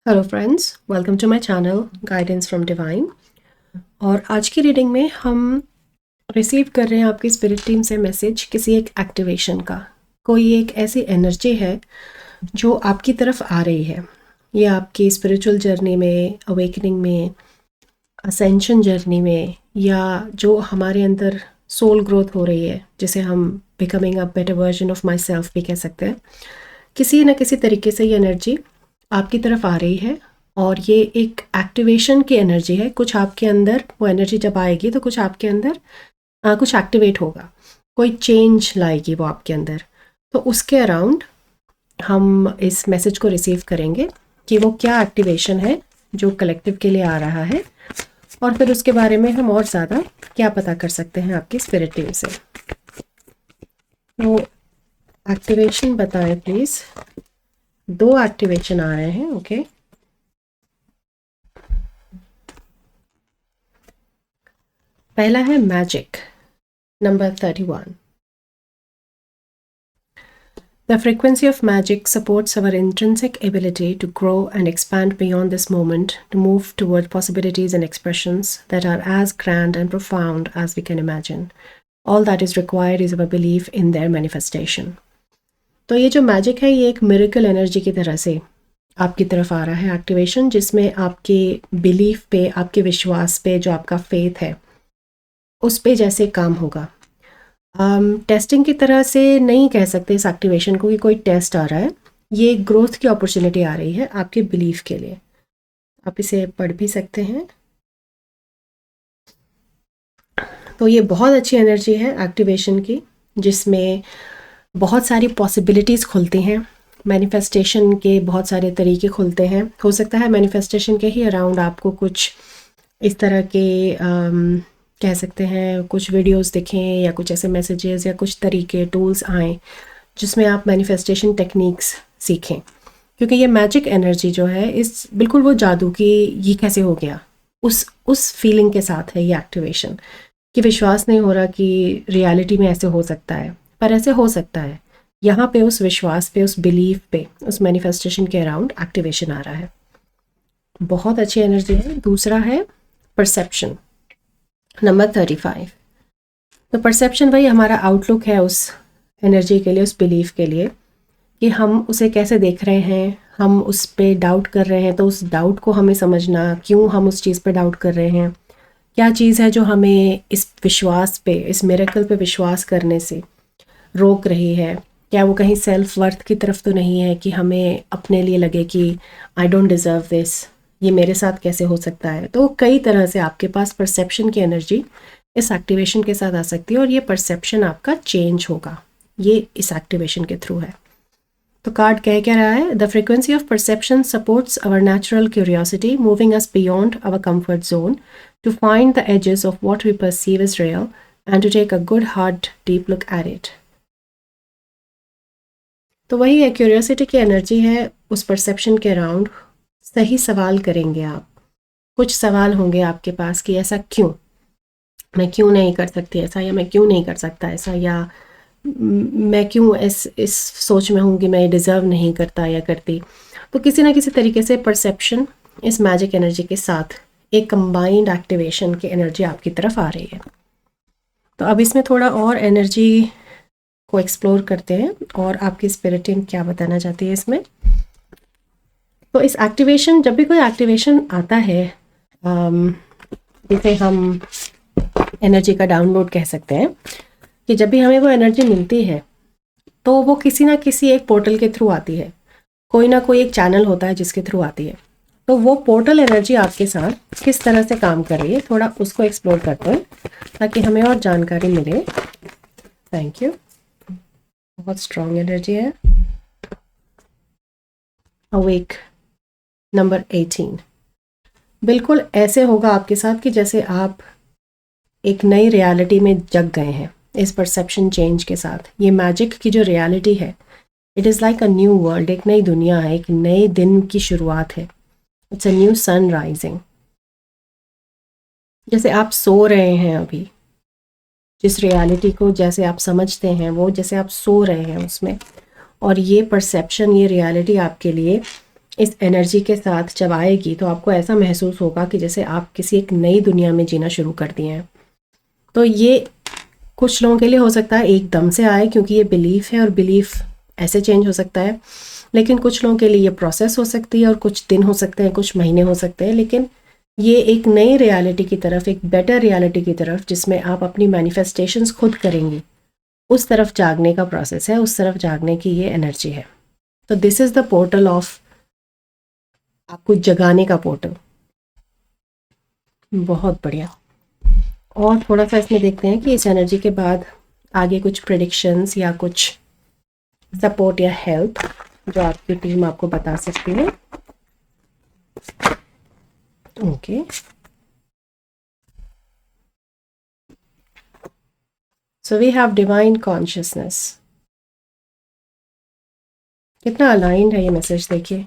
Hello friends, welcome to my channel guidance from divine. और आज की रीडिंग में हम रिसीव कर रहे हैं आपकी स्पिरिट टीम से मैसेज किसी एक एक्टिवेशन का। कोई एक ऐसी एनर्जी है जो आपकी तरफ आ रही है। ये आपकी स्पिरिचुअल जर्नी में, अवेकनिंग में, असेंशन जर्नी में, या जो हमारे अंदर सोल ग्रोथ हो रही है, जिसे हम becoming a better version of my self भी कह सकते हैं। किसी न किसी तरीके से ये एनर्जी आपकी तरफ आ रही है और ये एक एक्टिवेशन की एनर्जी है। कुछ आपके अंदर वो एनर्जी जब आएगी तो कुछ आपके अंदर कुछ एक्टिवेट होगा, कोई चेंज लाएगी वो आपके अंदर। तो उसके अराउंड हम इस मैसेज को रिसीव करेंगे कि वो क्या एक्टिवेशन है जो कलेक्टिव के लिए आ रहा है, और फिर उसके बारे में हम और ज़्यादा क्या पता कर सकते हैं आपकी स्पिरिट टीम से। तो एक्टिवेशन बताएं प्लीज़। 2 एक्टिवेशन आ रहे हैं। ओके, पहला है magic, number 31। The frequency of magic supports our intrinsic ability to grow and expand beyond this moment, to move toward possibilities and expressions that are as grand and profound as we can imagine. All that is required is our belief in their manifestation. तो ये जो magic है ये एक miracle energy की तरह से आपकी तरफ आ रहा है एक्टिवेशन, जिसमें आपके बिलीफ पे, आपके विश्वास पे, जो आपका फेथ है उस पे जैसे काम होगा। टेस्टिंग की तरह से नहीं कह सकते इस एक्टिवेशन को कि कोई टेस्ट आ रहा है। ये ग्रोथ की अपॉर्चुनिटी आ रही है आपके बिलीफ के लिए। आप इसे पढ़ भी सकते हैं। तो ये बहुत अच्छी एनर्जी है एक्टिवेशन की, जिसमें बहुत सारी पॉसिबिलिटीज़ खुलती हैं। मैनिफेस्टेशन के बहुत सारे तरीके खुलते हैं। हो सकता है मैनिफेस्टेशन के ही अराउंड आपको कुछ इस तरह के कह सकते हैं कुछ वीडियोस दिखें, या कुछ ऐसे मैसेजेस या कुछ तरीके, टूल्स आएँ जिसमें आप मैनिफेस्टेशन टेक्निक्स सीखें। क्योंकि ये मैजिक एनर्जी जो है, इस बिल्कुल वो जादू की ये कैसे हो गया, उस फीलिंग के साथ है ये एक्टिवेशन, कि विश्वास नहीं हो रहा कि रियलिटी में ऐसे हो सकता है, पर ऐसे हो सकता है। यहाँ पे उस विश्वास पे, उस बिलीफ पे, उस मैनिफेस्टेशन के अराउंड एक्टिवेशन आ रहा है। बहुत अच्छी एनर्जी है। दूसरा है परसेप्शन, नंबर 35। तो परसेप्शन वही हमारा आउटलुक है उस एनर्जी के लिए, उस बिलीफ के लिए, कि हम उसे कैसे देख रहे हैं। हम उस पे डाउट कर रहे हैं तो उस डाउट को हमें समझना, क्यों हम उस चीज़ पे डाउट कर रहे हैं, क्या चीज़ है जो हमें इस विश्वास पे, इस मिरेकल पे विश्वास करने से रोक रही है। क्या वो कहीं सेल्फ वर्थ की तरफ तो नहीं है कि हमें अपने लिए लगे कि आई डोंट डिज़र्व दिस, ये मेरे साथ कैसे हो सकता है। तो कई तरह से आपके पास परसेप्शन की एनर्जी इस एक्टिवेशन के साथ आ सकती है, और ये परसेप्शन आपका चेंज होगा, ये इस एक्टिवेशन के थ्रू है। तो कार्ड कह क्या रहा है? The frequency of perception supports our natural curiosity, moving us beyond our comfort zone to find the edges of what we perceive is real and to take a good hard deep look at it. तो वही है, curiosity की energy है। उस perception के around सही सवाल करेंगे आप। कुछ सवाल होंगे आपके पास कि ऐसा क्यों, मैं क्यों नहीं कर सकती ऐसा, या मैं क्यों नहीं कर सकता ऐसा, या मैं क्यों इस सोच में हूँ कि मैं डिज़र्व नहीं करता या करती। तो किसी ना किसी तरीके से परसेप्शन इस मैजिक एनर्जी के साथ एक कंबाइंड एक्टिवेशन की एनर्जी आपकी तरफ आ रही है। तो अब इसमें थोड़ा और एनर्जी को एक्सप्लोर करते हैं और आपकी स्पिरिट टीम क्या बताना चाहती है इसमें। तो इस एक्टिवेशन, जब भी कोई एक्टिवेशन आता है, इसे हम एनर्जी का डाउनलोड कह सकते हैं, कि जब भी हमें वो एनर्जी मिलती है तो वो किसी ना किसी एक पोर्टल के थ्रू आती है। कोई ना कोई एक चैनल होता है जिसके थ्रू आती है। तो वो पोर्टल एनर्जी आपके साथ किस तरह से काम कर रही है, थोड़ा उसको एक्सप्लोर करते हैं ताकि हमें और जानकारी मिले। Thank you. बहुत स्ट्रॉन्ग एनर्जी है। Awake, number 18। बिल्कुल ऐसे होगा आपके साथ कि जैसे आप एक नई रियलिटी में जग गए हैं इस परसेप्शन चेंज के साथ। ये मैजिक की जो रियलिटी है, it is like a new world, एक नई दुनिया है, एक नए दिन की शुरुआत है। It's a new sun rising. जैसे आप सो रहे हैं अभी, जिस रियलिटी को जैसे आप समझते हैं, वो जैसे आप सो रहे हैं उसमें, और ये परसेप्शन, ये रियलिटी आपके लिए इस एनर्जी के साथ जब आएगी तो आपको ऐसा महसूस होगा कि जैसे आप किसी एक नई दुनिया में जीना शुरू कर दिए हैं। तो ये कुछ लोगों के लिए हो सकता है एकदम से आए, क्योंकि ये बिलीफ है और बिलीफ ऐसे चेंज हो सकता है। लेकिन कुछ लोगों के लिए ये प्रोसेस हो सकती है और कुछ दिन हो सकते हैं, कुछ महीने हो सकते हैं। लेकिन ये एक नई रियलिटी की तरफ, एक बेटर रियलिटी की तरफ, जिसमें आप अपनी मैनिफेस्टेशंस खुद करेंगी, उस तरफ जागने का प्रोसेस है, उस तरफ जागने की ये एनर्जी है। तो this is the portal of, आपको जगाने का पोर्टल। बहुत बढ़िया। और थोड़ा सा इसमें देखते हैं कि इस एनर्जी के बाद आगे कुछ प्रेडिक्शंस या कुछ सपोर्ट या हेल्प जो आपकी टीम आपको बता सकती है। Okay, so we have divine consciousness. कितना अलाइंड है ये मैसेज, देखिए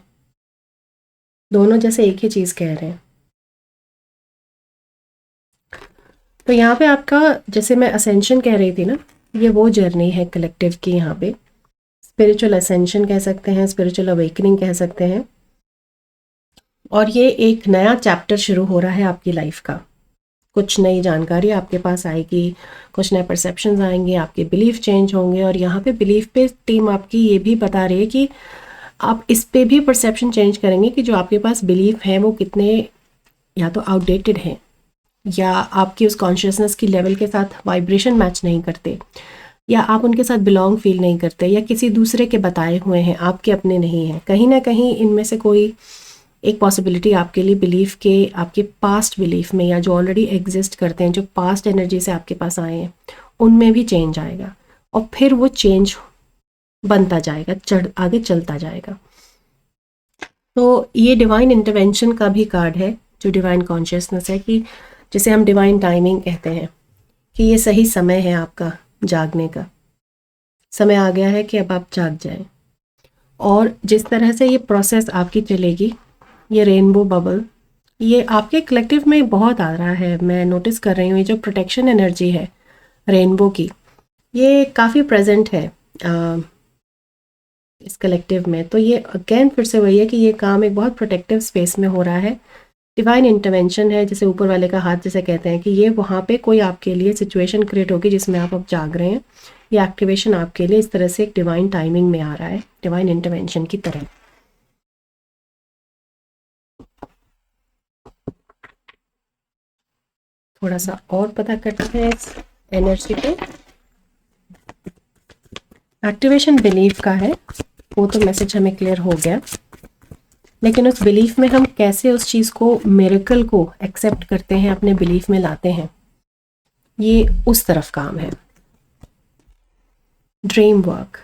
दोनों जैसे एक ही चीज़ कह रहे हैं। तो यहाँ पे आपका, जैसे मैं असेंशन कह रही थी ना, ये वो जर्नी है कलेक्टिव की। यहाँ पे स्पिरिचुअल असेंशन कह सकते हैं, स्पिरिचुअल अवेकनिंग कह सकते हैं। और ये एक नया चैप्टर शुरू हो रहा है आपकी लाइफ का। कुछ नई जानकारी आपके पास आएगी, कुछ नए परसेप्शंस आएंगे, आपके बिलीफ चेंज होंगे। और यहाँ पे बिलीफ पे टीम आपकी ये भी बता रही है कि आप इस पे भी परसेप्शन चेंज करेंगे कि जो आपके पास बिलीफ है वो कितने या तो आउटडेटेड हैं, या आपकी उस कॉन्शियसनेस की लेवल के साथ वाइब्रेशन मैच नहीं करते, या आप उनके साथ बिलोंग फील नहीं करते, या किसी दूसरे के बताए हुए हैं, आपके अपने नहीं हैं। कहीं ना कहीं इनमें से कोई एक पॉसिबिलिटी आपके लिए बिलीफ के, आपके पास्ट बिलीफ में, या जो ऑलरेडी एग्जिस्ट करते हैं, जो पास्ट एनर्जी से आपके पास आए हैं, उनमें भी चेंज आएगा। और फिर वो चेंज बनता जाएगा, आगे चलता जाएगा। तो ये डिवाइन इंटरवेंशन का भी कार्ड है, जो डिवाइन कॉन्शियसनेस है, कि जिसे हम डिवाइन टाइमिंग कहते हैं, कि ये सही समय है आपका जागने का। समय आ गया है कि अब आप जाग जाएं। और जिस तरह से ये प्रोसेस आपकी चलेगी, ये रेनबो बबल, ये आपके कलेक्टिव में बहुत आ रहा है। मैं नोटिस कर रही हूँ ये जो प्रोटेक्शन एनर्जी है रेनबो की, ये काफ़ी प्रेजेंट है इस कलेक्टिव में। तो ये अगेन फिर से वही है कि ये काम एक बहुत प्रोटेक्टिव स्पेस में हो रहा है। डिवाइन इंटरवेंशन है, जैसे ऊपर वाले का हाथ जैसे कहते हैं, कि ये वहाँ पे कोई आपके लिए सिचुएशन क्रिएट होगी जिसमें आप अब जाग रहे हैं। ये एक्टिवेशन आपके लिए इस तरह से एक डिवाइन टाइमिंग में आ रहा है, डिवाइन इंटरवेंशन की तरह। थोड़ा सा और पता करते हैं इस एनर्जी पे। एक्टिवेशन बिलीफ का है, वो तो मैसेज हमें क्लियर हो गया। लेकिन उस बिलीफ में हम कैसे उस चीज़ को, मिरेकल को एक्सेप्ट करते हैं, अपने बिलीफ में लाते हैं, ये उस तरफ काम है। ड्रीम वर्क,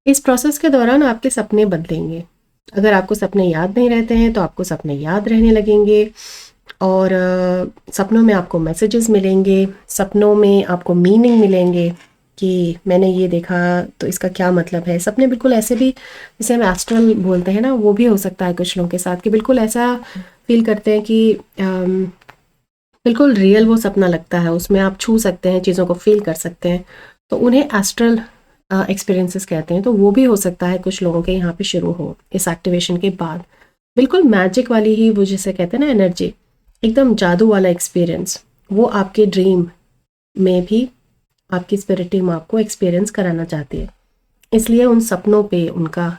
इस प्रोसेस के दौरान आपके सपने बदलेंगे। अगर आपको सपने याद नहीं रहते हैं तो आपको सपने याद रहने लगेंगे। और सपनों में आपको मैसेजेस मिलेंगे, सपनों में आपको मीनिंग मिलेंगे कि मैंने ये देखा तो इसका क्या मतलब है। सपने बिल्कुल ऐसे भी, जैसे हम एस्ट्रल बोलते हैं ना, वो भी हो सकता है कुछ लोगों के साथ, कि बिल्कुल ऐसा फील करते हैं कि बिल्कुल रियल वो सपना लगता है, उसमें आप छू सकते हैं, चीज़ों को फील कर सकते हैं। तो उन्हें एस्ट्रल एक्सपीरियंसेस कहते हैं। तो वो भी हो सकता है कुछ लोगों के यहाँ पे शुरू हो इस एक्टिवेशन के बाद। बिल्कुल मैजिक वाली ही, वो जिसे कहते हैं ना एनर्जी, एकदम जादू वाला एक्सपीरियंस, वो आपके ड्रीम में भी आपकी स्पिरिट टीम आपको एक्सपीरियंस कराना चाहती है। इसलिए उन सपनों पे उनका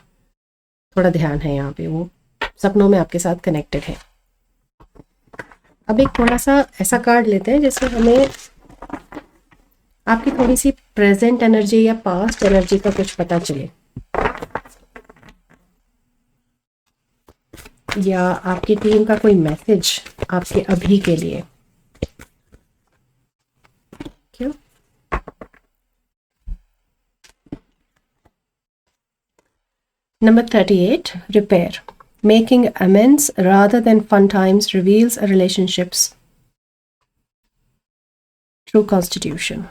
थोड़ा ध्यान है यहाँ पे, वो सपनों में आपके साथ कनेक्टेड है। अब एक थोड़ा सा ऐसा कार्ड लेते हैं जिससे हमें आपकी थोड़ी सी प्रेजेंट एनर्जी या पास्ट एनर्जी का कुछ पता चले, या आपकी टीम का कोई मैसेज आपके अभी के लिए। क्यों? Number 38, repair, making amends rather than fun times reveals a relationship's true constitution.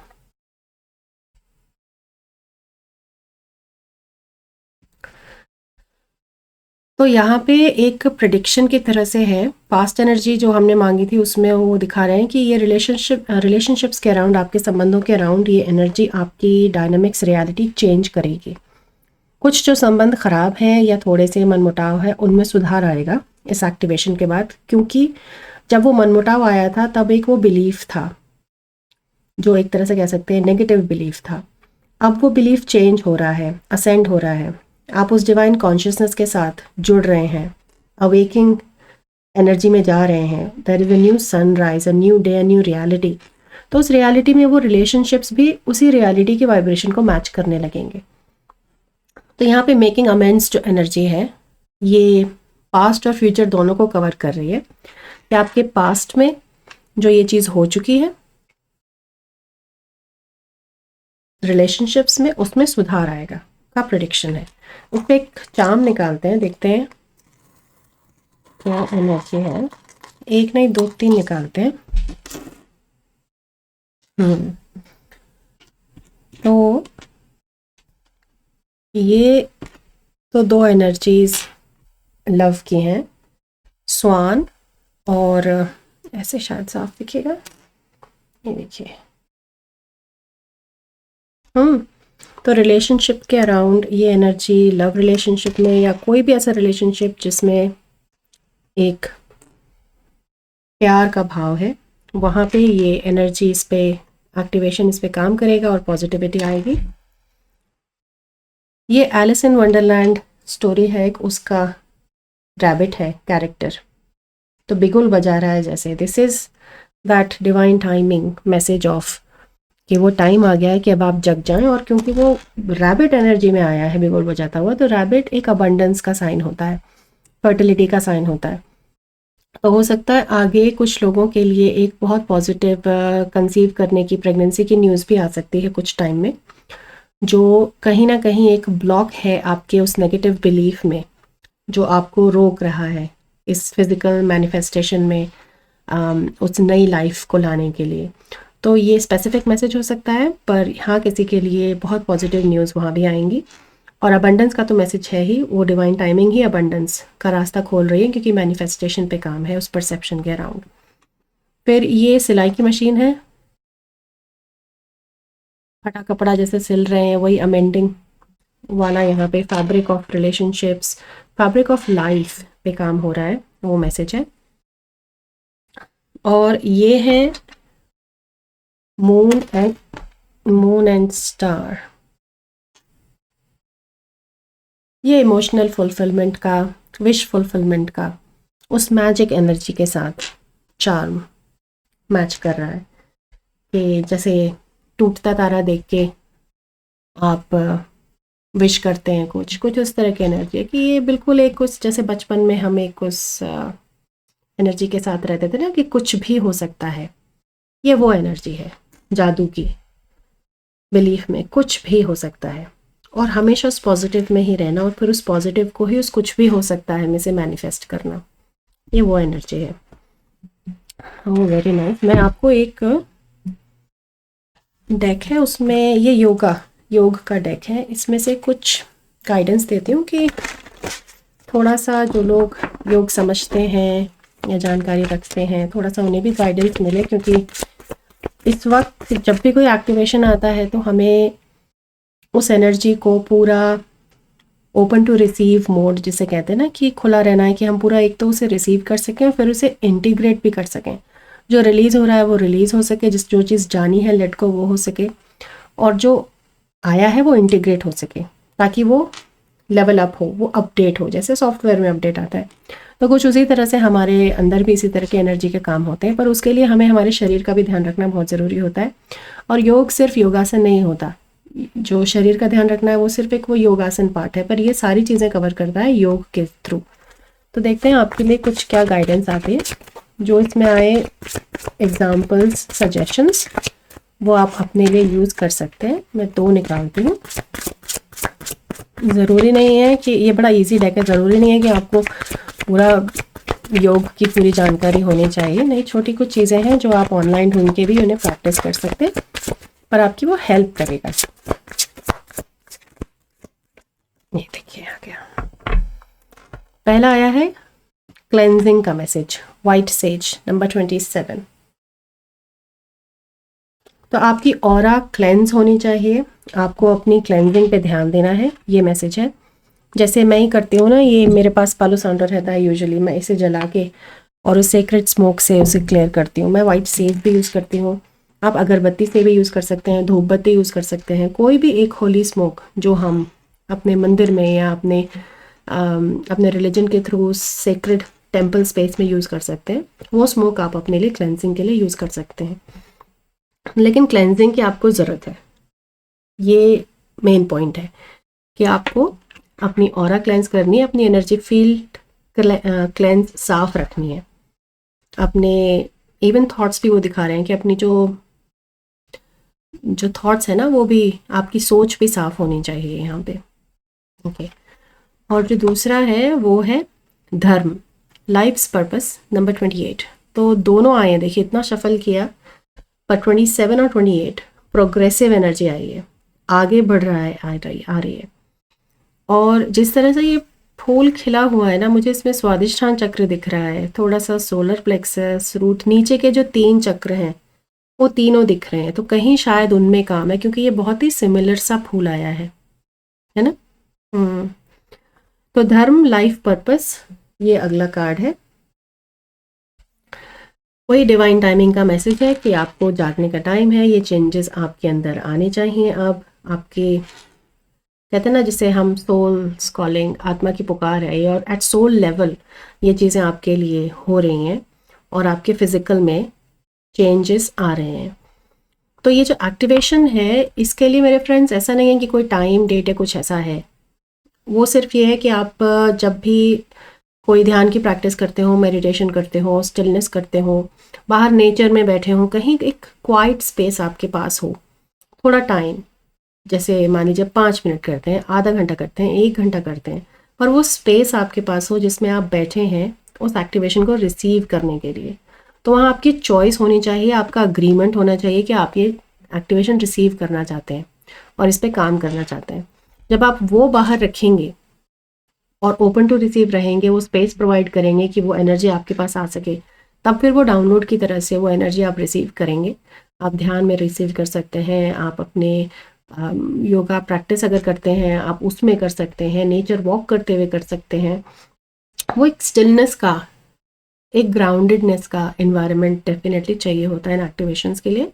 तो यहाँ पे एक प्रिडिक्शन की तरह से है। पास्ट एनर्जी जो हमने मांगी थी उसमें वो दिखा रहे हैं कि ये रिलेशनशिप्स के अराउंड, आपके संबंधों के अराउंड, ये एनर्जी आपकी डायनामिक्स रियलिटी चेंज करेगी। कुछ जो संबंध ख़राब हैं या थोड़े से मनमुटाव है उनमें सुधार आएगा इस एक्टिवेशन के बाद, क्योंकि जब वो मनमुटाव आया था तब एक वो बिलीफ था जो एक तरह से कह सकते हैं नेगेटिव बिलीफ था। अब वो बिलीफ चेंज हो रहा है, असेंड हो रहा है, आप उस डिवाइन कॉन्शियसनेस के साथ जुड़ रहे हैं, अवेकिंग एनर्जी में जा रहे हैं। There is a new sunrise, a new day, a new reality. तो उस रियलिटी में वो रिलेशनशिप्स भी उसी रियलिटी की वाइब्रेशन को मैच करने लगेंगे। तो यहाँ पे मेकिंग अमेंड्स जो एनर्जी है ये पास्ट और फ्यूचर दोनों को कवर कर रही है कि आपके पास्ट में जो ये चीज़ हो चुकी है रिलेशनशिप्स में, उसमें सुधार आएगा का प्रेडिक्शन है। उस पर एक चार्म निकालते हैं, देखते हैं क्या एनर्जी है। एक नहीं, दो तीन निकालते हैं। तो ये तो दो एनर्जीज लव की हैं, स्वान और ऐसे शायद साफ दिखेगा, ये देखिए। तो रिलेशनशिप के अराउंड ये एनर्जी, लव रिलेशनशिप में या कोई भी ऐसा रिलेशनशिप जिसमें एक प्यार का भाव है, वहाँ पे ये एनर्जी इस पे एक्टिवेशन इस पे काम करेगा और पॉजिटिविटी आएगी। ये एलिस इन वंडरलैंड स्टोरी है एक, उसका रैबिट है कैरेक्टर, तो बिगुल बजा रहा है जैसे। This is that divine timing message of कि वो टाइम आ गया है कि अब आप जग जाएं। और क्योंकि वो रैबिट एनर्जी में आया है बिगुल बजाता हुआ, तो रैबिट एक अबंडेंस का साइन होता है, फर्टिलिटी का साइन होता है। तो हो सकता है आगे कुछ लोगों के लिए एक बहुत पॉजिटिव कंसीव करने की, प्रेगनेंसी की न्यूज़ भी आ सकती है कुछ टाइम में, जो कहीं ना कहीं एक ब्लॉक है आपके उस नेगेटिव बिलीफ में जो आपको रोक रहा है इस फिज़िकल मैनिफेस्टेशन में, उस नई लाइफ को लाने के लिए। तो ये स्पेसिफिक मैसेज हो सकता है, पर हाँ किसी के लिए बहुत पॉजिटिव न्यूज़ वहाँ भी आएंगी। और अबंडेंस का तो मैसेज है ही, वो डिवाइन टाइमिंग ही अबंडेंस का रास्ता खोल रही है, क्योंकि मैनिफेस्टेशन पे काम है उस परसेप्शन के अराउंड। फिर ये सिलाई की मशीन है, फटा कपड़ा जैसे सिल रहे हैं, वही अमेंडिंग वाला यहाँ पे fabric of relationships, fabric of life पे काम हो रहा है, वो मैसेज है। और ये है मून एंड स्टार, ये इमोशनल फुलफिलमेंट का, विश फुलफिलमेंट का उस मैजिक एनर्जी के साथ चार्म मैच कर रहा है कि जैसे टूटता तारा देख के आप विश करते हैं, कुछ कुछ उस तरह की एनर्जी है कि ये बिल्कुल एक कुछ जैसे बचपन में हम एक उस एनर्जी के साथ रहते थे ना कि कुछ भी हो सकता है, ये वो एनर्जी है जादू की, बिलीफ में कुछ भी हो सकता है और हमेशा उस पॉजिटिव में ही रहना और फिर उस पॉजिटिव को ही उस कुछ भी हो सकता है में से मैनिफेस्ट करना, ये वो एनर्जी है। Oh very nice. मैं आपको एक डेक है, उसमें ये योग का डेक है, इसमें से कुछ गाइडेंस देती हूँ कि थोड़ा सा जो लोग योग समझते हैं या जानकारी रखते हैं, थोड़ा सा उन्हें भी गाइडेंस मिले, क्योंकि इस वक्त जब भी कोई एक्टिवेशन आता है तो हमें उस एनर्जी को पूरा ओपन टू रिसीव मोड जिसे कहते हैं ना, कि खुला रहना है कि हम पूरा एक तो उसे रिसीव कर सकें और फिर उसे इंटीग्रेट भी कर सकें। जो रिलीज़ हो रहा है वो रिलीज़ हो सके, जो चीज़ जानी है लेट को वो हो सके, और जो आया है वो इंटीग्रेट हो सके, ताकि वो लेवल अप हो, वो अपडेट हो, जैसे सॉफ्टवेयर में अपडेट आता है। तो कुछ उसी तरह से हमारे अंदर भी इसी तरह के एनर्जी के काम होते हैं, पर उसके लिए हमें हमारे शरीर का भी ध्यान रखना बहुत ज़रूरी होता है। और योग सिर्फ योगासन नहीं होता, जो शरीर का ध्यान रखना है वो सिर्फ एक वो योगासन पार्ट है, पर ये सारी चीज़ें कवर करता है योग के थ्रू। तो देखते हैं आपके लिए कुछ क्या गाइडेंस आती है, जो इसमें आए एग्जाम्पल्स, सजेशंस, वो आप अपने लिए यूज़ कर सकते हैं। मैं दो निकालती हूँ। ज़रूरी नहीं है कि ये बड़ा इजी डेक है, ज़रूरी नहीं है कि आपको पूरा योग की पूरी जानकारी होनी चाहिए, नहीं, छोटी कुछ चीज़ें हैं जो आप ऑनलाइन ढूंढ के भी उन्हें प्रैक्टिस कर सकते हैं, पर आपकी वो हेल्प करेगा। ये देखिए आ गया, पहला आया है क्लेंजिंग का मैसेज, वाइट सेज नंबर 27। तो आपकी ऑरा क्लेंस होनी चाहिए, आपको अपनी क्लेंजिंग पे ध्यान देना है, ये मैसेज है। जैसे मैं ही करती हूँ ना, ये मेरे पास पालो सांडो रहता है यूजुअली, मैं इसे जला के और उस सीक्रेट स्मोक से उसे क्लियर करती हूँ। मैं वाइट सेज भी यूज़ करती हूँ, आप अगरबत्ती से भी यूज़ कर सकते हैं, धूप बत्ती यूज़ कर सकते हैं, कोई भी एक होली स्मोक जो हम अपने मंदिर में या अपने रिलीजन के थ्रू सेक्रेड टेम्पल स्पेस में यूज़ कर सकते हैं, वो स्मोक आप अपने लिए क्लेंजिंग के लिए यूज़ कर सकते हैं। लेकिन क्लेंजिंग की आपको ज़रूरत है, ये मेन पॉइंट है कि आपको अपनी ऑरा क्लेंस करनी है, अपनी एनर्जी फील्ड क्लेंस साफ रखनी है। अपने इवन थॉट्स भी वो दिखा रहे हैं कि अपनी जो थॉट्स है ना, वो भी, आपकी सोच भी साफ होनी चाहिए यहाँ पे। ओके, और जो दूसरा है वो है धर्म, लाइफ्स पर्पस, नंबर 28। तो दोनों आए हैं, देखिए इतना शफल किया, पर 27 और 28 प्रोग्रेसिव एनर्जी आई है, आगे बढ़ रहा है, आ रही है। और जिस तरह से ये फूल खिला हुआ है ना, मुझे इसमें स्वादिष्ठान चक्र दिख रहा है, थोड़ा सा सोलर प्लेक्सस, रूट, नीचे के जो 3 चक्र हैं वो तीनों दिख रहे हैं, तो कहीं शायद उनमें काम है, क्योंकि ये बहुत ही सिमिलर सा फूल आया है ना। तो धर्म, लाइफ पर्पस, ये अगला कार्ड है। वही डिवाइन टाइमिंग का मैसेज है कि आपको जागने का टाइम है, ये चेंजेस आपके अंदर आने चाहिए। अब आपके कहते हैं ना, जिसे हम सोल कॉलिंग, आत्मा की पुकार है, और एट सोल लेवल ये चीज़ें आपके लिए हो रही हैं और आपके फिजिकल में चेंजेस आ रहे हैं। तो ये जो एक्टिवेशन है, इसके लिए मेरे फ्रेंड्स ऐसा नहीं है कि कोई टाइम डेट है, कुछ ऐसा है। वो सिर्फ ये है कि आप जब भी कोई ध्यान की प्रैक्टिस करते हो, मेडिटेशन करते हो, स्टिलनेस करते हो, बाहर नेचर में बैठे हो, कहीं एक क्वाइट स्पेस आपके पास हो, थोड़ा टाइम, जैसे मान लीजिए 5 मिनट करते हैं, आधा घंटा करते हैं, 1 घंटा करते हैं, पर वो स्पेस आपके पास हो जिसमें आप बैठे हैं उस एक्टिवेशन को रिसीव करने के लिए। तो वहाँ आपकी चॉइस होनी चाहिए, आपका अग्रीमेंट होना चाहिए कि आप ये एक्टिवेशन रिसीव करना चाहते हैं और इस पर काम करना चाहते हैं। जब आप वो बाहर रखेंगे और ओपन टू रिसीव रहेंगे, वो स्पेस प्रोवाइड करेंगे कि वो एनर्जी आपके पास आ सके, तब फिर वो डाउनलोड की तरह से वो एनर्जी आप रिसीव करेंगे। आप ध्यान में रिसीव कर सकते हैं, आप अपने योगा प्रैक्टिस अगर करते हैं आप उसमें कर सकते हैं, नेचर वॉक करते हुए कर सकते हैं। वो एक स्टिलनेस का, एक ग्राउंडेडनेस का एनवायरनमेंट डेफिनेटली चाहिए होता है इन एक्टिवेशंस के लिए।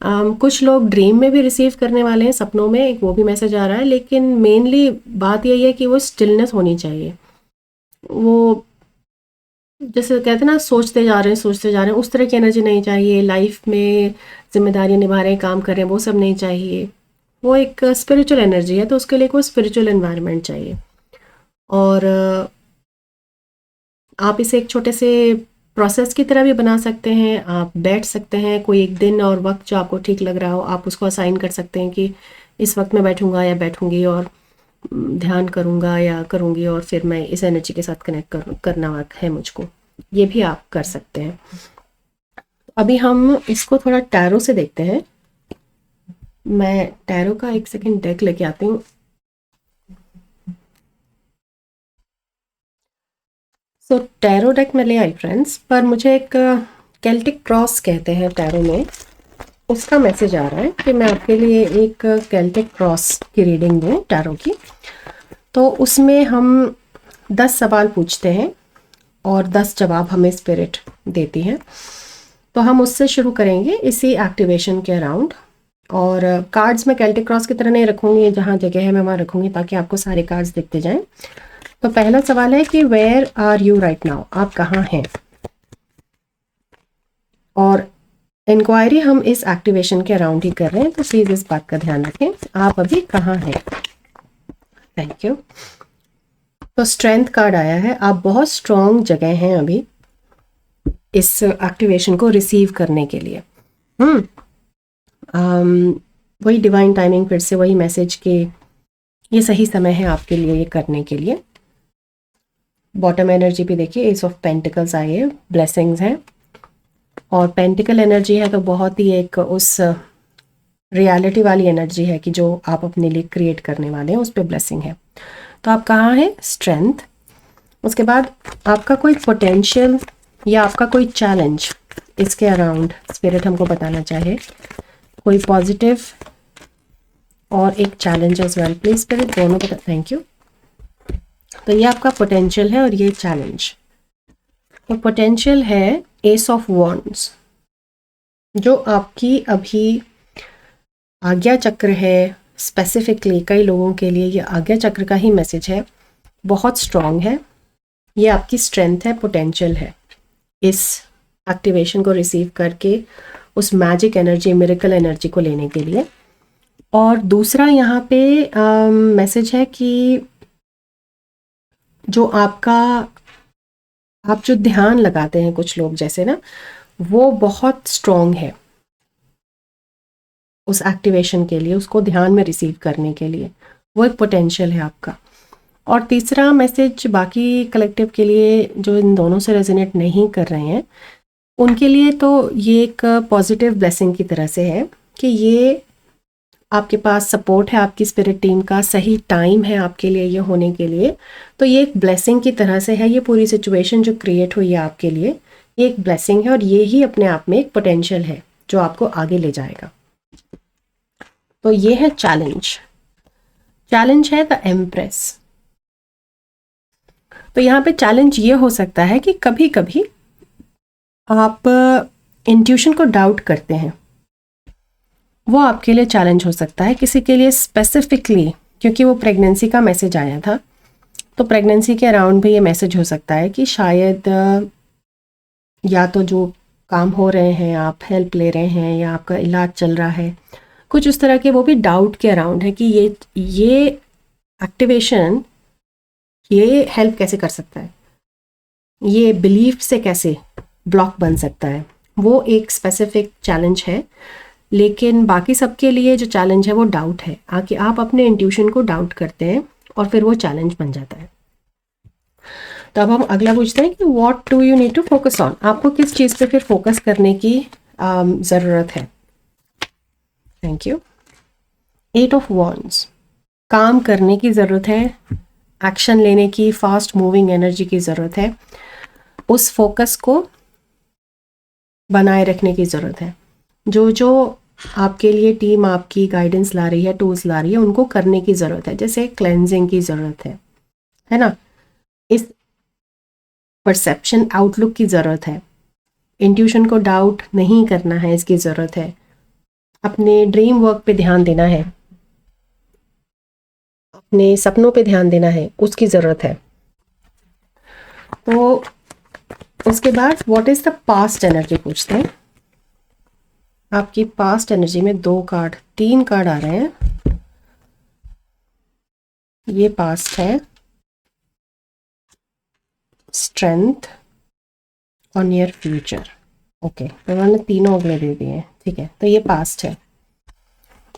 कुछ लोग ड्रीम में भी रिसीव करने वाले हैं, सपनों में, एक वो भी मैसेज आ रहा है, लेकिन मेनली बात यही है कि वो स्टिलनेस होनी चाहिए। वो जैसे कहते हैं ना, सोचते जा रहे हैं, उस तरह की एनर्जी नहीं चाहिए। लाइफ में जिम्मेदारी निभा रहे हैं, काम कर रहे हैं, वो सब नहीं चाहिए। वो एक स्पिरिचुअल एनर्जी है, तो उसके लिए कोई स्पिरिचुअल एनवायरनमेंट चाहिए। और आप इसे एक छोटे से प्रोसेस की तरह भी बना सकते हैं। आप बैठ सकते हैं, कोई एक दिन और वक्त जो आपको ठीक लग रहा हो, आप उसको असाइन कर सकते हैं कि इस वक्त मैं बैठूंगा या बैठूंगी और ध्यान करूंगा या करूंगी, और फिर मैं इस एनर्जी के साथ कनेक्ट करना है मुझको। ये भी आप कर सकते हैं। अभी हम इसको थोड़ा टैरो से देखते हैं। मैं टैरो का एक सेकंड डेक लेके आती हूँ। सो टैरो डेक में ले आई फ्रेंड्स, पर मुझे एक केल्टिक क्रॉस कहते हैं टैरो में, उसका मैसेज आ रहा है कि मैं आपके लिए एक केल्टिक क्रॉस की रीडिंग दूँ टैरो की। तो उसमें हम 10 सवाल पूछते हैं और 10 जवाब हमें स्पिरिट देती है। तो हम उससे शुरू करेंगे इसी एक्टिवेशन के अराउंड। और कार्ड्स में केल्टिक क्रॉस की तरह नहीं रखूँगी, जहाँ जगह है मैं वहाँ रखूँगी ताकि आपको सारे कार्ड्स दिखते जाएं। तो पहला सवाल है कि where are you right now, आप कहाँ हैं। और इंक्वायरी हम इस एक्टिवेशन के अराउंड ही कर रहे हैं, तो प्लीज़ इस बात का ध्यान रखें, आप अभी कहाँ हैं। Thank you. तो स्ट्रेंथ कार्ड आया है, आप बहुत स्ट्रॉन्ग जगह हैं अभी इस एक्टिवेशन को रिसीव करने के लिए। वही डिवाइन टाइमिंग, फिर से वही मैसेज के ये सही समय है आपके लिए ये करने के लिए। बॉटम एनर्जी भी देखिए, एस ऑफ पेंटिकल्स आई है, ब्लेसिंग्स हैं। और पेंटिकल एनर्जी है तो बहुत ही एक उस रियलिटी वाली एनर्जी है कि जो आप अपने लिए क्रिएट करने वाले हैं, उस पर ब्लेसिंग है। तो आप कहाँ हैं, स्ट्रेंथ। उसके बाद आपका कोई पोटेंशियल या आपका कोई चैलेंज, इसके अराउंड स्पिरिट हमको बताना चाहे कोई पॉजिटिव और एक challenge as well please spirit, दोनों को थैंक यू। तो ये आपका पोटेंशियल है और ये चैलेंज। तो पोटेंशियल है एस ऑफ वॉन्ड्स, जो आपकी अभी आज्ञा चक्र है। स्पेसिफिकली कई लोगों के लिए ये आज्ञा चक्र का ही मैसेज है, बहुत स्ट्रॉन्ग है। ये आपकी स्ट्रेंथ है, पोटेंशियल है इस एक्टिवेशन को रिसीव करके उस मैजिक एनर्जी, मिरेकल एनर्जी को लेने के लिए। और दूसरा यहाँ पे मैसेज है कि जो आप जो ध्यान लगाते हैं कुछ लोग जैसे ना, वो बहुत स्ट्रॉन्ग है उस एक्टिवेशन के लिए, उसको ध्यान में रिसीव करने के लिए, वो एक पोटेंशियल है आपका। और तीसरा मैसेज बाकी कलेक्टिव के लिए जो इन दोनों से रेजोनेट नहीं कर रहे हैं, उनके लिए तो ये एक पॉजिटिव ब्लेसिंग की तरह से है कि ये आपके पास सपोर्ट है आपकी स्पिरिट टीम का, सही टाइम है आपके लिए ये होने के लिए। तो ये एक ब्लेसिंग की तरह से है, ये पूरी सिचुएशन जो क्रिएट हुई है आपके लिए, ये एक ब्लेसिंग है और ये ही अपने आप में एक पोटेंशियल है जो आपको आगे ले जाएगा। तो ये है चैलेंज। चैलेंज है द एम्प्रेस। तो यहाँ पे चैलेंज ये हो सकता है कि कभी कभी आप इंट्यूशन को डाउट करते हैं, वो आपके लिए चैलेंज हो सकता है। किसी के लिए स्पेसिफिकली, क्योंकि वो प्रेगनेंसी का मैसेज आया था, तो प्रेगनेंसी के अराउंड भी ये मैसेज हो सकता है कि शायद या तो जो काम हो रहे हैं आप हेल्प ले रहे हैं या आपका इलाज चल रहा है, कुछ उस तरह के वो भी डाउट के अराउंड है कि ये एक्टिवेशन ये हेल्प कैसे कर सकता है, ये बिलीफ से कैसे ब्लॉक बन सकता है। वो एक स्पेसिफिक चैलेंज है। लेकिन बाकी सबके लिए जो चैलेंज है वो डाउट है, आके आप अपने इंट्यूशन को डाउट करते हैं और फिर वो चैलेंज बन जाता है। तो अब हम अगला पूछते हैं कि what do you need to focus on, आपको किस चीज़ पे फिर फोकस करने की ज़रूरत है। Thank you. 8 ऑफ वॉन्ड्स, काम करने की ज़रूरत है, एक्शन लेने की, फास्ट मूविंग एनर्जी की ज़रूरत है, उस फोकस को बनाए रखने की ज़रूरत है। जो आपके लिए टीम आपकी गाइडेंस ला रही है, टूल्स ला रही है, उनको करने की ज़रूरत है। जैसे क्लेंजिंग की ज़रूरत है ना, इस परसेप्शन आउटलुक की ज़रूरत है, इंट्यूशन को डाउट नहीं करना है, इसकी ज़रूरत है, अपने ड्रीम वर्क पे ध्यान देना है, अपने सपनों पे ध्यान देना है, उसकी ज़रूरत है। तो उसके बाद what is the past energy पूछते हैं। आपकी पास्ट एनर्जी में 3 कार्ड आ रहे हैं। ये पास्ट है, स्ट्रेंथ और नियर फ्यूचर। ओके, तो उन्होंने तीनों अगले दे दिए, ठीक है। तो ये पास्ट है,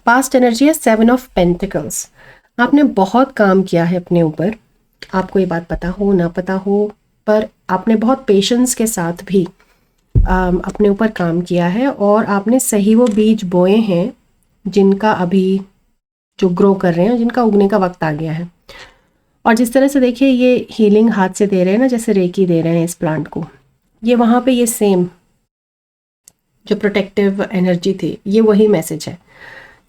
पास्ट एनर्जी है 7 ऑफ पेंटिकल्स। आपने बहुत काम किया है अपने ऊपर, आपको ये बात पता हो ना पता हो, पर आपने बहुत पेशेंस के साथ भी अपने ऊपर काम किया है और आपने सही वो बीज बोए हैं जिनका अभी जो ग्रो कर रहे हैं, जिनका उगने का वक्त आ गया है। और जिस तरह से देखिए ये हीलिंग हाथ से दे रहे हैं ना, जैसे रेकी दे रहे हैं इस प्लांट को, ये वहाँ पे ये सेम जो प्रोटेक्टिव एनर्जी थी, ये वही मैसेज है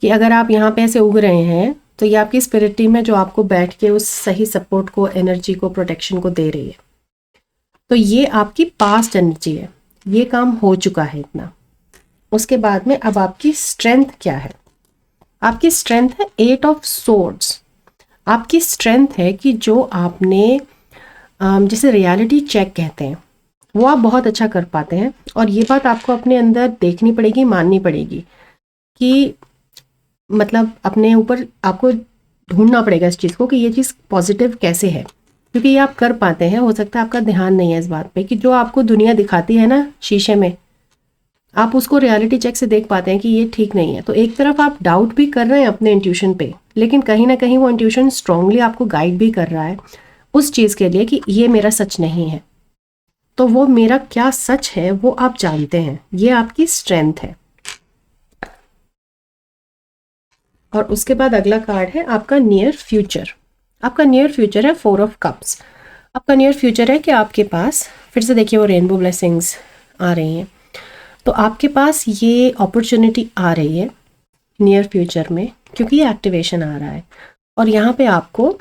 कि अगर आप यहाँ पे ऐसे उग रहे हैं तो ये आपकी स्पिरिट टीम है जो आपको बैठ के उस सही सपोर्ट को, एनर्जी को, प्रोटेक्शन को दे रही है। तो ये आपकी पास्ट एनर्जी है, ये काम हो चुका है इतना। उसके बाद में अब आपकी स्ट्रेंथ क्या है। आपकी स्ट्रेंथ है 8 ऑफ सोर्ड्स। आपकी स्ट्रेंथ है कि जो आपने जिसे रियलिटी चेक कहते हैं, वो आप बहुत अच्छा कर पाते हैं। और ये बात आपको अपने अंदर देखनी पड़ेगी, माननी पड़ेगी कि मतलब अपने ऊपर आपको ढूंढना पड़ेगा इस चीज़ को कि ये चीज़ पॉजिटिव कैसे है, क्योंकि ये आप कर पाते हैं। हो सकता है आपका ध्यान नहीं है इस बात पे कि जो आपको दुनिया दिखाती है ना शीशे में, आप उसको रियलिटी चेक से देख पाते हैं कि ये ठीक नहीं है। तो एक तरफ आप डाउट भी कर रहे हैं अपने इंट्यूशन पे, लेकिन कहीं ना कहीं वो इंट्यूशन स्ट्रांगली आपको गाइड भी कर रहा है उस चीज़ के लिए कि ये मेरा सच नहीं है। तो वो मेरा क्या सच है वो आप जानते हैं, ये आपकी स्ट्रेंथ है। और उसके बाद अगला कार्ड है आपका नियर फ्यूचर। आपका नियर फ्यूचर है 4 ऑफ कप्स। आपका नियर फ्यूचर है कि आपके पास, फिर से देखिए वो रेनबो ब्लेसिंग्स आ रही हैं, तो आपके पास ये अपॉर्चुनिटी आ रही है नियर फ्यूचर में, क्योंकि ये एक्टिवेशन आ रहा है और यहाँ पे आपको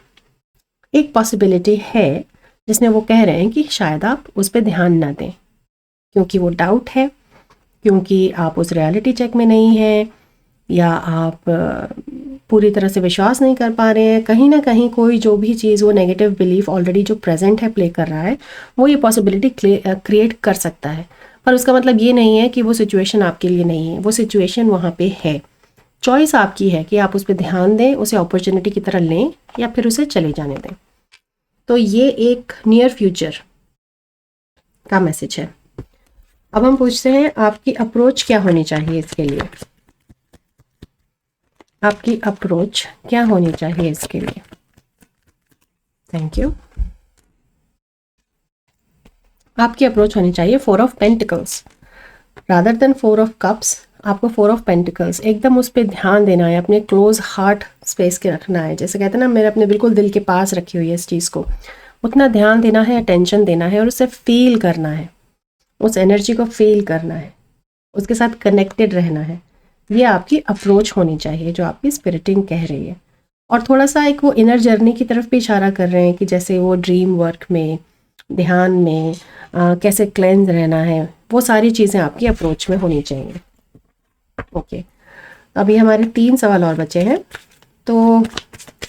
एक पॉसिबिलिटी है जिसमें वो कह रहे हैं कि शायद आप उस पर ध्यान ना दें, क्योंकि वो डाउट है, क्योंकि आप उस रियलिटी चेक में नहीं हैं, या आप पूरी तरह से विश्वास नहीं कर पा रहे हैं। कहीं ना कहीं कोई जो भी चीज़, वो नेगेटिव बिलीफ ऑलरेडी जो प्रेजेंट है प्ले कर रहा है, वो ये पॉसिबिलिटी क्रिएट कर सकता है। पर उसका मतलब ये नहीं है कि वो सिचुएशन आपके लिए नहीं है, वो सिचुएशन वहाँ पे है। चॉइस आपकी है कि आप उस पर ध्यान दें, उसे अपॉर्चुनिटी की तरह लें, या फिर उसे चले जाने दें। तो ये एक नियर फ्यूचर का मैसेज है। अब हम पूछते हैं आपकी अप्रोच क्या होनी चाहिए इसके लिए। आपकी अप्रोच क्या होनी चाहिए इसके लिए। Thank you. आपकी अप्रोच होनी चाहिए 4 of pentacles rather than 4 of cups. आपको 4 ऑफ पेंटिकल्स एकदम उस पर ध्यान देना है, अपने क्लोज हार्ट स्पेस के रखना है। जैसे कहते हैं ना, मेरे अपने बिल्कुल दिल के पास रखी हुई है इस चीज़ को, उतना ध्यान देना है, अटेंशन देना है और उसे फील करना है, उस एनर्जी को फील करना है, उसके साथ कनेक्टेड रहना है। ये आपकी अप्रोच होनी चाहिए जो आपकी स्पिरिटिंग कह रही है। और थोड़ा सा एक वो इनर जर्नी की तरफ भी इशारा कर रहे हैं कि जैसे वो ड्रीम वर्क में, ध्यान में कैसे क्लेंज रहना है, वो सारी चीज़ें आपकी अप्रोच में होनी चाहिए। ओके, अभी हमारे 3 सवाल और बचे हैं। तो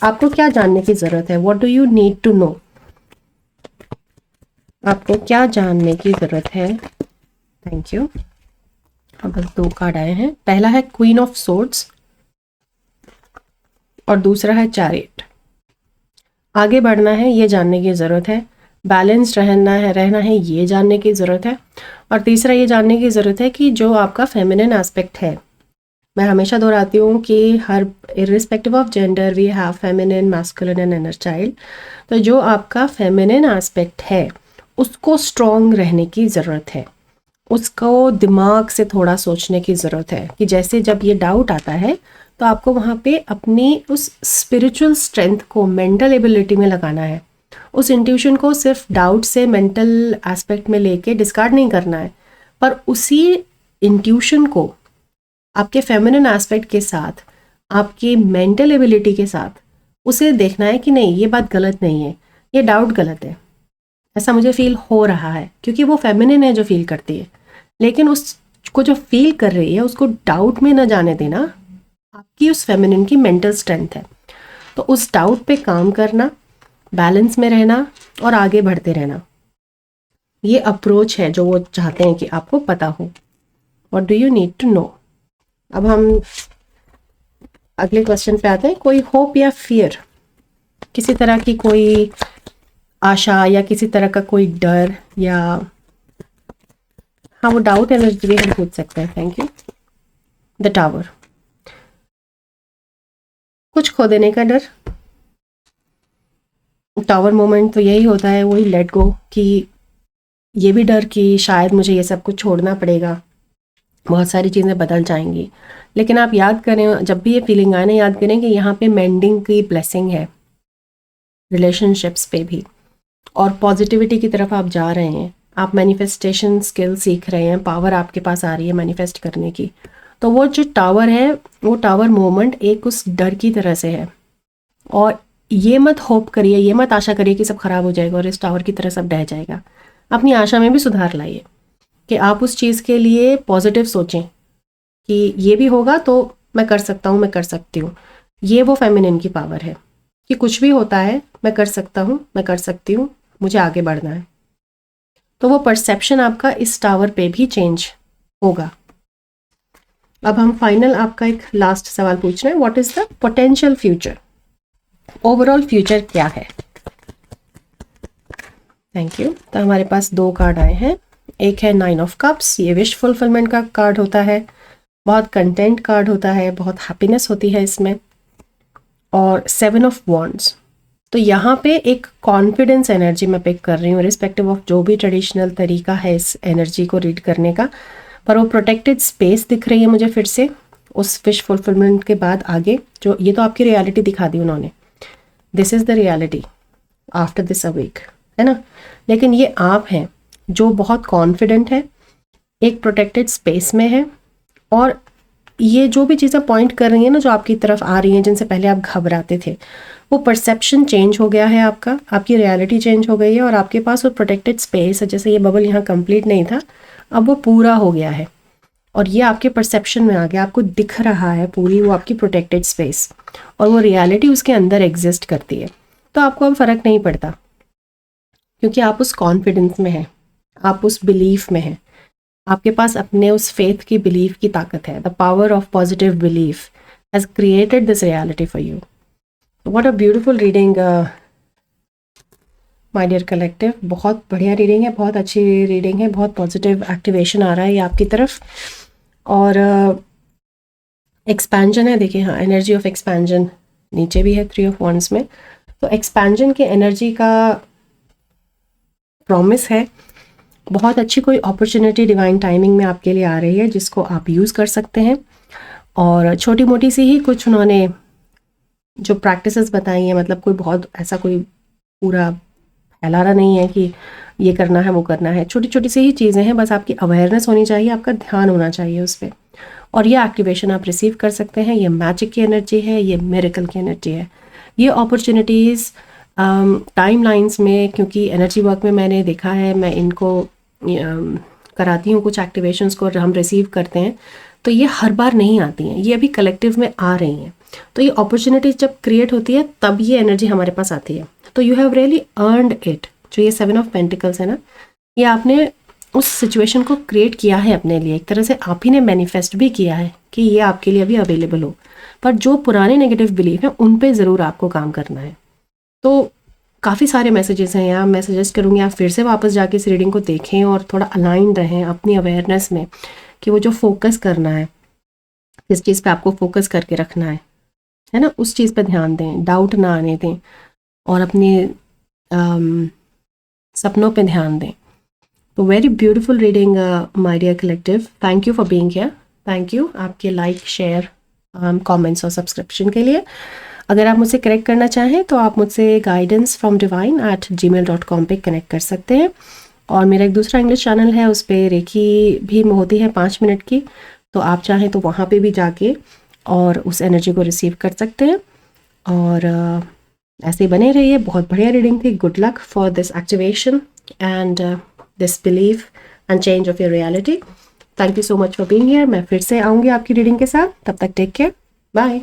आपको क्या जानने की ज़रूरत है? What do you need to know? आपको क्या जानने की ज़रूरत है? Thank you. अब बस 2 कार्ड आए हैं। पहला है क्वीन ऑफ सोर्ड्स और दूसरा है चैरियट। आगे बढ़ना है, ये जानने की ज़रूरत है। बैलेंस्ड रहना है, ये जानने की ज़रूरत है। और तीसरा ये जानने की ज़रूरत है कि जो आपका फेमिनिन एस्पेक्ट है, मैं हमेशा दोहराती हूँ कि हर irrespective of gender we have feminine, masculine and inner child. तो जो आपका फेमिनिन एस्पेक्ट है उसको स्ट्रॉन्ग रहने की ज़रूरत है, उसको दिमाग से थोड़ा सोचने की ज़रूरत है कि जैसे जब ये डाउट आता है तो आपको वहाँ पे अपनी उस स्पिरिचुअल स्ट्रेंथ को मेंटल एबिलिटी में लगाना है। उस इंट्यूशन को सिर्फ डाउट से मेंटल एस्पेक्ट में लेके डिस्कार्ड नहीं करना है, पर उसी इंट्यूशन को आपके फेमिनिन एस्पेक्ट के साथ, आपकी मेंटल एबिलिटी के साथ उसे देखना है कि नहीं, ये बात गलत नहीं है, ये डाउट गलत है, ऐसा मुझे फील हो रहा है, क्योंकि वो फेमिनिन है जो फील करती है। लेकिन उसको जो फील कर रही है उसको डाउट में न जाने देना आपकी उस फेमिनिन की मेंटल स्ट्रेंथ है। तो उस डाउट पे काम करना, बैलेंस में रहना और आगे बढ़ते रहना, ये अप्रोच है जो वो चाहते हैं कि आपको पता हो। What do you need to know. अब हम अगले क्वेश्चन पे आते हैं। कोई होप या फियर, किसी तरह की कोई आशा या किसी तरह का कोई डर, या हाँ वो डाउट एनर्जी भी हम पूछ सकते हैं। Thank you. द टावर, कुछ खो देने का डर। टावर मोमेंट तो यही होता है, वही लेट गो, कि ये भी डर कि शायद मुझे ये सब कुछ छोड़ना पड़ेगा, बहुत सारी चीज़ें बदल जाएंगी। लेकिन आप याद करें, जब भी ये फीलिंग आए ना, याद करें कि यहाँ पे मेंडिंग की ब्लेसिंग है रिलेशनशिप्स पे भी, और पॉजिटिविटी की तरफ आप जा रहे हैं, आप मैनिफेस्टेशन स्किल सीख रहे हैं, पावर आपके पास आ रही है मैनिफेस्ट करने की। तो वो जो टावर है, वो टावर मोमेंट एक उस डर की तरह से है। और ये मत होप करिए, ये मत आशा करिए कि सब खराब हो जाएगा और इस टावर की तरह सब ढह जाएगा। अपनी आशा में भी सुधार लाइए कि आप उस चीज़ के लिए पॉजिटिव सोचें कि ये भी होगा तो मैं कर सकता हूँ, मैं कर सकती हूँ। ये वो फेमिनिन की पावर है कि कुछ भी होता है मैं कर सकता हूँ, मैं कर सकती हूँ, मुझे आगे बढ़ना है। तो वो परसेप्शन आपका इस टावर पे भी चेंज होगा। अब हम फाइनल आपका एक लास्ट सवाल पूछ रहे हैं। What is the potential future, overall future क्या है। Thank you. तो हमारे पास 2 कार्ड आए हैं। एक है 9 ऑफ कप्स, ये विश फुलफिलमेंट का कार्ड होता है, बहुत कंटेंट कार्ड होता है, बहुत हैप्पीनेस होती है इसमें। और 7 ऑफ वॉन्ड्स, तो यहाँ पे एक कॉन्फिडेंस एनर्जी मैं पिक कर रही हूँ, रिस्पेक्टिव ऑफ जो भी ट्रेडिशनल तरीका है इस एनर्जी को रीड करने का। पर वो प्रोटेक्टेड स्पेस दिख रही है मुझे फिर से उस विश फुलफिलमेंट के बाद आगे। जो ये तो आपकी रियलिटी दिखा दी उन्होंने, this is the reality after this a week, है ना। लेकिन ये आप हैं जो बहुत कॉन्फिडेंट है, एक प्रोटेक्टेड स्पेस में है, और ये जो भी चीज़ें पॉइंट कर रही हैं ना, जो आपकी तरफ आ रही हैं, जिनसे पहले आप घबराते थे, वो परसेप्शन चेंज हो गया है आपका, आपकी रियलिटी चेंज हो गई है, और आपके पास वो प्रोटेक्टेड स्पेस है। जैसे ये बबल यहाँ कंप्लीट नहीं था, अब वो पूरा हो गया है, और ये आपके परसेप्शन में आ गया, आपको दिख रहा है पूरी वो आपकी प्रोटेक्टेड स्पेस, और वो रियलिटी उसके अंदर एग्जिस्ट करती है। तो आपको अब फ़र्क नहीं पड़ता, क्योंकि आप उस कॉन्फिडेंस में हैं, आप उस बिलीफ में हैं, आपके पास अपने उस फेथ की बिलीफ की ताकत है। The power of positive belief has created this reality for you. What a beautiful reading my dear collective. बहुत बढ़िया रीडिंग है, बहुत अच्छी रीडिंग है, बहुत पॉजिटिव एक्टिवेशन आ रहा है ये आपकी तरफ। और एक्सपेंजन है, देखिए हाँ, एनर्जी ऑफ एक्सपेंजन नीचे भी है 3 ऑफ वंड्स में। तो एक्सपेंजन के एनर्जी का प्रॉमिस है, बहुत अच्छी कोई अपॉर्चुनिटी डिवाइन टाइमिंग में आपके लिए आ रही है, जिसको आप यूज़ कर सकते हैं। और छोटी मोटी सी ही कुछ उन्होंने जो प्रैक्टिसेस बताई हैं, मतलब कोई बहुत ऐसा कोई पूरा फैलाना नहीं है कि ये करना है वो करना है, छोटी छोटी सी ही चीज़ें हैं, बस आपकी अवेयरनेस होनी चाहिए, आपका ध्यान होना चाहिए उस पर, और ये एक्टिवेशन आप रिसीव कर सकते हैं। ये मैजिक की एनर्जी है, ये मिरेकल की एनर्जी है। ये अपॉर्चुनिटीज़ टाइम लाइन्स में, क्योंकि एनर्जी वर्क में मैंने देखा है, मैं इनको कराती हूँ कुछ एक्टिवेशंस को, हम रिसीव करते हैं, तो ये हर बार नहीं आती हैं, ये अभी कलेक्टिव में आ रही हैं। तो ये अपॉर्चुनिटीज जब क्रिएट होती है तब ये एनर्जी हमारे पास आती है। तो you have really earned it. जो ये 7 ऑफ पेंटिकल्स है ना, ये आपने उस सिचुएशन को क्रिएट किया है अपने लिए, एक तरह से आप ही ने मैनिफेस्ट भी किया है कि ये आपके लिए अभी अवेलेबल हो। पर जो पुराने नेगेटिव बिलीफ हैं उन पे ज़रूर आपको काम करना है। तो काफ़ी सारे मैसेजेस हैं यहाँ, मैं सजेस्ट करूँगी आप फिर से वापस जाके इस रीडिंग को देखें और थोड़ा अलाइन रहें अपनी अवेयरनेस में, कि वो जो फोकस करना है, किस चीज़ पे आपको फोकस करके रखना है ना, उस चीज़ पे ध्यान दें, डाउट ना आने दें, और अपने सपनों पे ध्यान दें। तो very beautiful reading my dear collective. Thank you for being here. Thank you आपके लाइक, शेयर, कमेंट्स और सब्सक्रिप्शन के लिए। अगर आप मुझसे कनेक्ट करना चाहें तो आप मुझसे guidancefromdivine@gmail.com पे कनेक्ट कर सकते हैं। और मेरा एक दूसरा इंग्लिश चैनल है, उस पर रेकी भी होती है 5 मिनट की, तो आप चाहें तो वहाँ पे भी जाके और उस एनर्जी को रिसीव कर सकते हैं। और ऐसे ही बने रहिए। बहुत बढ़िया रीडिंग थी। Good luck for this activation and this belief and change of your reality. Thank you so much for being here. मैं फिर से आऊँगी आपकी रीडिंग के साथ, तब तक टेक केयर, बाय।